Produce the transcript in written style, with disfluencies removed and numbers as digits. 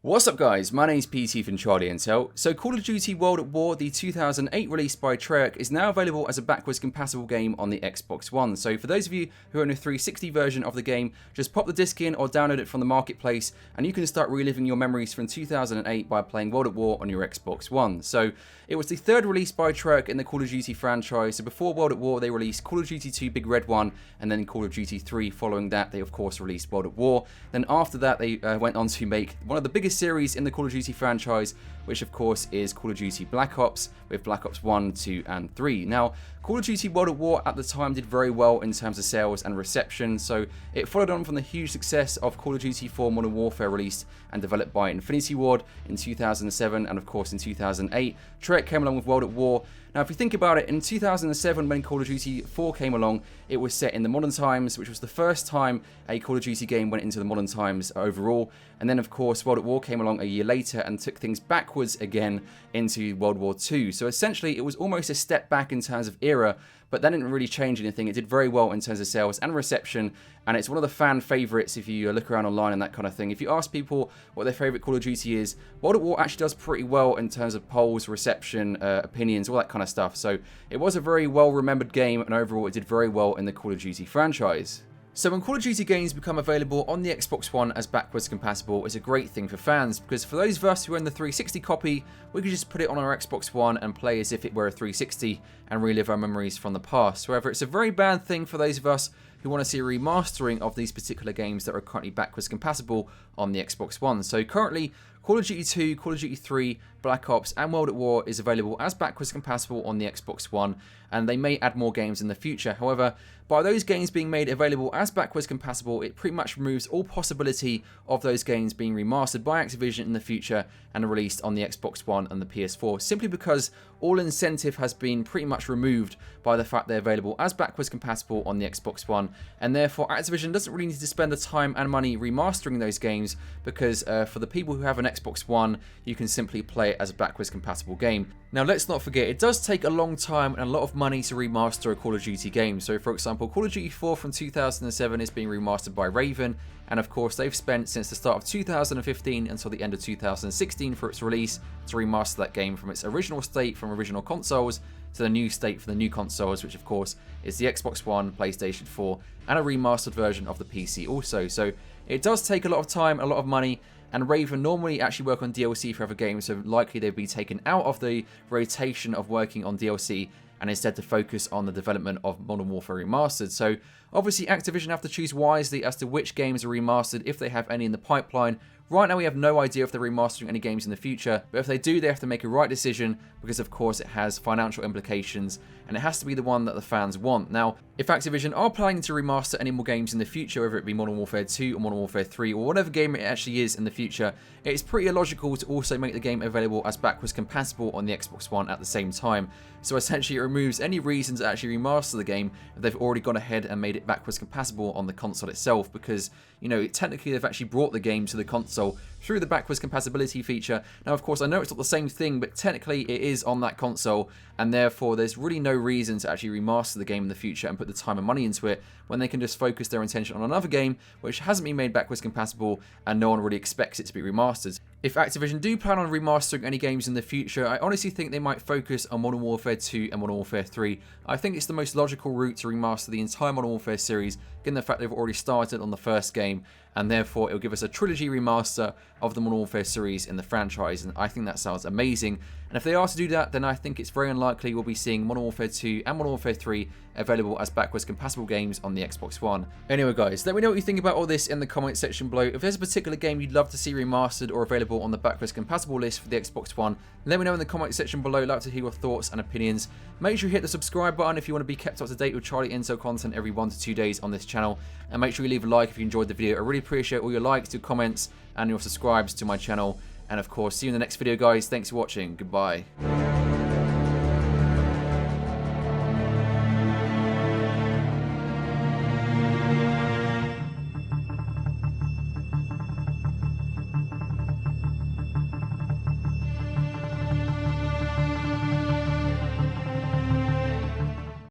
What's up guys, my name's Petey from Charlie Intel. So Call of Duty World at War, the 2008 release by Treyarch, is now available as a backwards compatible game on the Xbox One. So for those of you who own a 360 version of the game, just pop the disc in or download it from the marketplace and you can start reliving your memories from 2008 by playing World at War on your Xbox One. So it was the third release by Treyarch in the Call of Duty franchise. So before World at War they released Call of Duty 2 Big Red 1 and then Call of Duty 3. Following that they of course released World at War. Then after that they went on to make one of the biggest series in the Call of Duty franchise, which of course is Call of Duty Black Ops, with Black Ops 1, 2 and 3. Now Call of Duty World at War at the time did very well in terms of sales and reception, so it followed on from the huge success of Call of Duty 4 Modern Warfare, released and developed by Infinity Ward in 2007, and of course in 2008 Treyarch came along with World at War. Now if you think about it, in 2007 when Call of Duty 4 came along, it was set in the modern times, which was the first time a Call of Duty game went into the modern times overall. And then of course World at War came along a year later and took things backwards again into World War II. So essentially it was almost a step back in terms of era, but that didn't really change anything. It did very well in terms of sales and reception, and it's one of the fan favorites if you look around online and that kind of thing. If you ask people what their favorite Call of Duty is, World at War actually does pretty well in terms of polls, reception, opinions, all that kind of stuff. So it was a very well remembered game, and overall it did very well in the Call of Duty franchise. So when Call of Duty games become available on the Xbox One as backwards compatible, it's a great thing for fans, because for those of us who own the 360 copy, we can just put it on our Xbox One and play as if it were a 360 and relive our memories from the past. However, it's a very bad thing for those of us who want to see a remastering of these particular games that are currently backwards compatible on the Xbox One. So currently, Call of Duty 2, Call of Duty 3, Black Ops and World at War is available as backwards compatible on the Xbox One, and they may add more games in the future. However, by those games being made available as backwards compatible, it pretty much removes all possibility of those games being remastered by Activision in the future and released on the Xbox One and the PS4, simply because all incentive has been pretty much removed by the fact they're available as backwards compatible on the Xbox One, and therefore Activision doesn't really need to spend the time and money remastering those games, because for the people who have an Xbox One, you can simply play it as a backwards compatible game. Now let's not forget, it does take a long time and a lot of money to remaster a Call of Duty game. So for example, Call of Duty 4 from 2007 is being remastered by Raven, and of course they've spent since the start of 2015 until the end of 2016 for its release to remaster that game from its original state from original consoles to the new state for the new consoles, which of course is the Xbox One, PlayStation 4 and a remastered version of the PC also. So it does take a lot of time, a lot of money, and Raven normally actually work on DLC for other games, so likely they'd be taken out of the rotation of working on DLC and instead to focus on the development of Modern Warfare Remastered. So obviously Activision have to choose wisely as to which games are remastered, if they have any in the pipeline. Right now we have no idea if they're remastering any games in the future, but if they do, they have to make a right decision, because of course it has financial implications and it has to be the one that the fans want. Now, if Activision are planning to remaster any more games in the future, whether it be Modern Warfare 2 or Modern Warfare 3 or whatever game it actually is in the future, it's pretty illogical to also make the game available as backwards compatible on the Xbox One at the same time. So essentially it removes any reason to actually remaster the game if they've already gone ahead and made it backwards compatible on the console itself, because, you know, technically they've actually brought the game to the console through the backwards compatibility feature. Now of course I know it's not the same thing, but technically it is on that console, and therefore there's really no reason to actually remaster the game in the future and put the time and money into it when they can just focus their attention on another game which hasn't been made backwards compatible and no one really expects it to be remastered. If Activision do plan on remastering any games in the future, I honestly think they might focus on Modern Warfare 2 and Modern Warfare 3. I think it's the most logical route to remaster the entire Modern Warfare series, given the fact they've already started on the first game, and therefore it'll give us a trilogy remaster of the Modern Warfare series in the franchise, and I think that sounds amazing. And if they are to do that, then I think it's very unlikely we'll be seeing Modern Warfare 2 and Modern Warfare 3 available as backwards compatible games on the Xbox One. Anyway guys, let me know what you think about all this in the comment section below. If there's a particular game you'd love to see remastered or available on the backwards compatible list for the Xbox One, let me know in the comment section below. I'd like to hear your thoughts and opinions. Make sure you hit the subscribe button if you want to be kept up to date with Charlie Intel content every 1 to 2 days on this channel, and make sure you leave a like if you enjoyed the video. I really appreciate all your likes, your comments and your subscribes to my channel. And of course, see you in the next video guys. Thanks for watching. Goodbye.